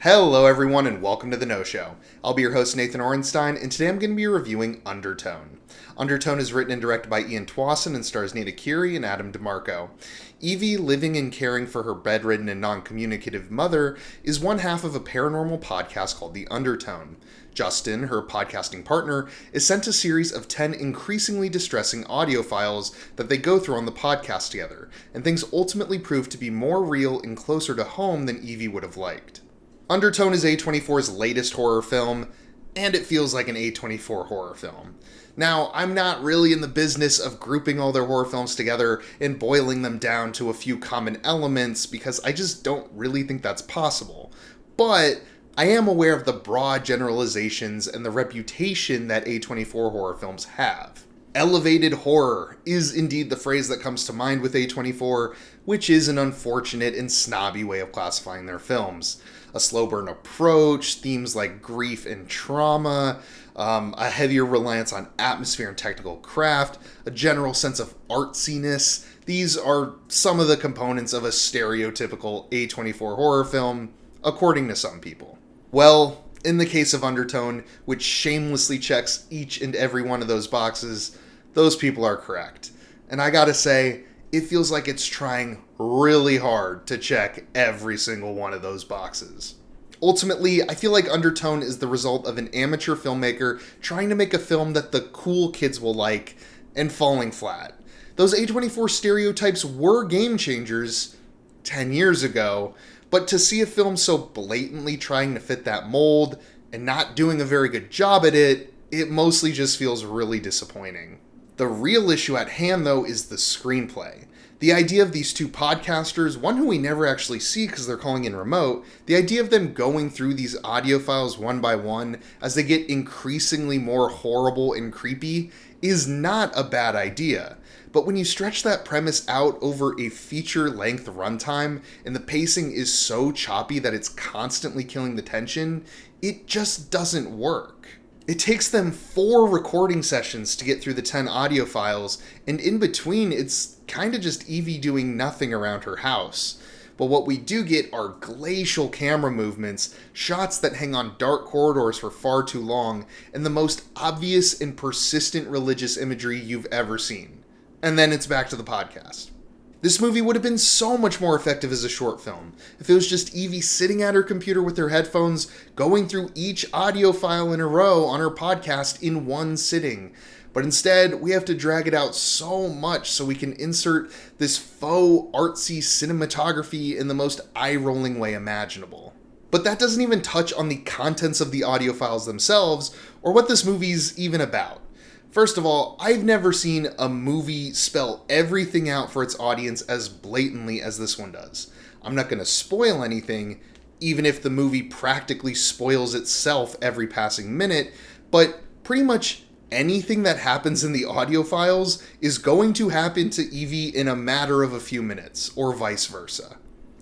Hello everyone and welcome to The No Show. I'll be your host Nathan Orenstein and today I'm going to be reviewing Undertone. Undertone is written and directed by Tuason and stars Kiri and Adam DiMarco. Evie, living and caring for her bedridden and non-communicative mother, is one half of a paranormal podcast called The Undertone. Justin, her podcasting partner, is sent a series of 10 increasingly distressing audio files that they go through on the podcast together, and things ultimately prove to be more real and closer to home than Evie would have liked. Undertone is A24's latest horror film, and it feels like an A24 horror film. Now, I'm not really in the business of grouping all their horror films together and boiling them down to a few common elements because I just don't really think that's possible. But I am aware of the broad generalizations and the reputation that A24 horror films have. Elevated horror is indeed the phrase that comes to mind with A24, which is an unfortunate and snobby way of classifying their films. A slow burn approach, themes like grief and trauma, a heavier reliance on atmosphere and technical craft, a general sense of artsiness. These are some of the components of a stereotypical A24 horror film, according to some people. Well, in the case of Undertone, which shamelessly checks each and every one of those boxes, those people are correct. And I gotta say, it feels like it's trying really hard to check every single one of those boxes. Ultimately, I feel like Undertone is the result of an amateur filmmaker trying to make a film that the cool kids will like and falling flat. Those A24 stereotypes were game changers 10 years ago, but to see a film so blatantly trying to fit that mold and not doing a very good job at it, it mostly just feels really disappointing. The real issue at hand, though, is the screenplay. The idea of these two podcasters, one who we never actually see because they're calling in remote, the idea of them going through these audio files one by one as they get increasingly more horrible and creepy is not a bad idea. But when you stretch that premise out over a feature-length runtime and the pacing is so choppy that it's constantly killing the tension, it just doesn't work. It takes them 4 recording sessions to get through the 10 audio files, and in between it's kind of just Evie doing nothing around her house. But what we do get are glacial camera movements, shots that hang on dark corridors for far too long, and the most obvious and persistent religious imagery you've ever seen. And then it's back to the podcast. This movie would have been so much more effective as a short film if it was just Evie sitting at her computer with her headphones, going through each audio file in a row on her podcast in one sitting. But instead, we have to drag it out so much so we can insert this faux artsy cinematography in the most eye-rolling way imaginable. But that doesn't even touch on the contents of the audio files themselves or what this movie's even about. First of all, I've never seen a movie spell everything out for its audience as blatantly as this one does. I'm not going to spoil anything, even if the movie practically spoils itself every passing minute, but pretty much anything that happens in the audio files is going to happen to Evie in a matter of a few minutes, or vice versa.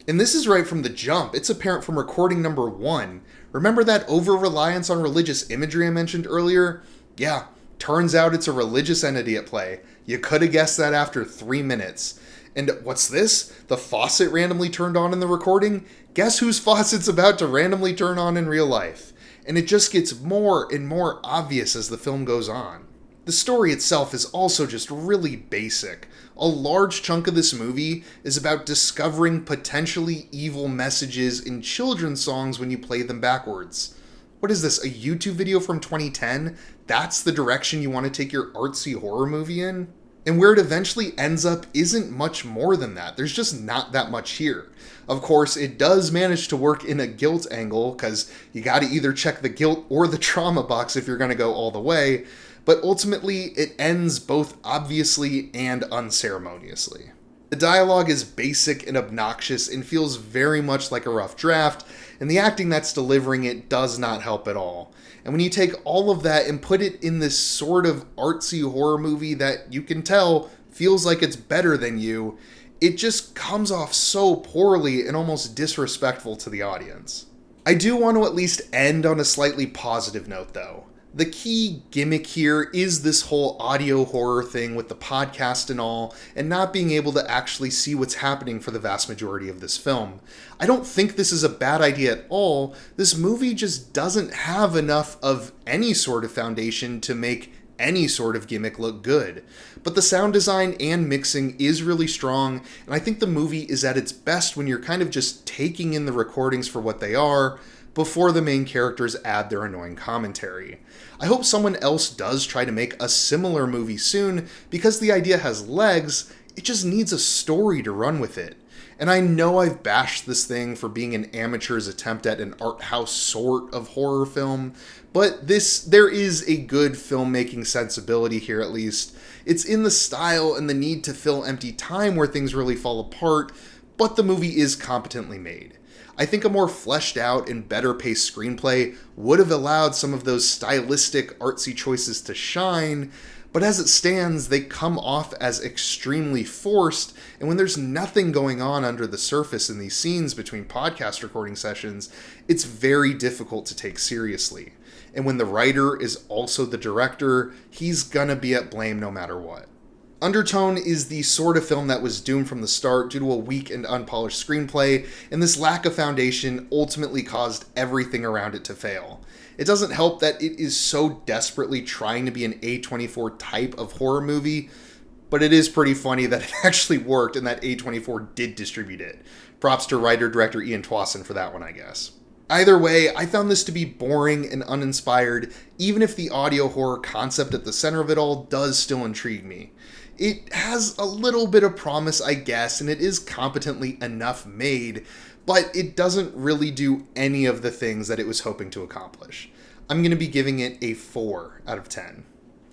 And this is right from the jump. It's apparent from recording number 1. Remember that over-reliance on religious imagery I mentioned earlier? Yeah. Turns out it's a religious entity at play. You could have guessed that after 3 minutes. And what's this? The faucet randomly turned on in the recording? Guess whose faucet's about to randomly turn on in real life? And it just gets more and more obvious as the film goes on. The story itself is also just really basic. A large chunk of this movie is about discovering potentially evil messages in children's songs when you play them backwards. What is this, a YouTube video from 2010? That's the direction you want to take your artsy horror movie in? And where it eventually ends up isn't much more than that. There's just not that much here. Of course, it does manage to work in a guilt angle, because you gotta either check the guilt or the trauma box if you're gonna go all the way, but ultimately it ends both obviously and unceremoniously. The dialogue is basic and obnoxious and feels very much like a rough draft, and the acting that's delivering it does not help at all. And when you take all of that and put it in this sort of artsy horror movie that you can tell feels like it's better than you, it just comes off so poorly and almost disrespectful to the audience. I do want to at least end on a slightly positive note though. The key gimmick here is this whole audio horror thing with the podcast and all, and not being able to actually see what's happening for the vast majority of this film. I don't think this is a bad idea at all. This movie just doesn't have enough of any sort of foundation to make any sort of gimmick look good. But the sound design and mixing is really strong, and I think the movie is at its best when you're kind of just taking in the recordings for what they are, before the main characters add their annoying commentary. I hope someone else does try to make a similar movie soon, because the idea has legs, it just needs a story to run with it. And I know I've bashed this thing for being an amateur's attempt at an art house sort of horror film, but there is a good filmmaking sensibility here at least. It's in the style and the need to fill empty time where things really fall apart, but the movie is competently made. I think a more fleshed out and better paced screenplay would have allowed some of those stylistic, artsy choices to shine, but as it stands, they come off as extremely forced, and when there's nothing going on under the surface in these scenes between podcast recording sessions, it's very difficult to take seriously. And when the writer is also the director, he's gonna be at blame no matter what. Undertone is the sort of film that was doomed from the start due to a weak and unpolished screenplay, and this lack of foundation ultimately caused everything around it to fail. It doesn't help that it is so desperately trying to be an A24 type of horror movie, but it is pretty funny that it actually worked and that A24 did distribute it. Props to writer-director Ian Tuason for that one, I guess. Either way, I found this to be boring and uninspired, even if the audio horror concept at the center of it all does still intrigue me. It has a little bit of promise, I guess, and it is competently enough made, but it doesn't really do any of the things that it was hoping to accomplish. I'm going to be giving it a 4 out of 10.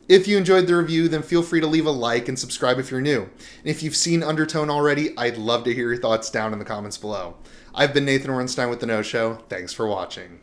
If you enjoyed the review, then feel free to leave a like and subscribe if you're new. And if you've seen Undertone already, I'd love to hear your thoughts down in the comments below. I've been Nathan Orenstein with The No Show. Thanks for watching.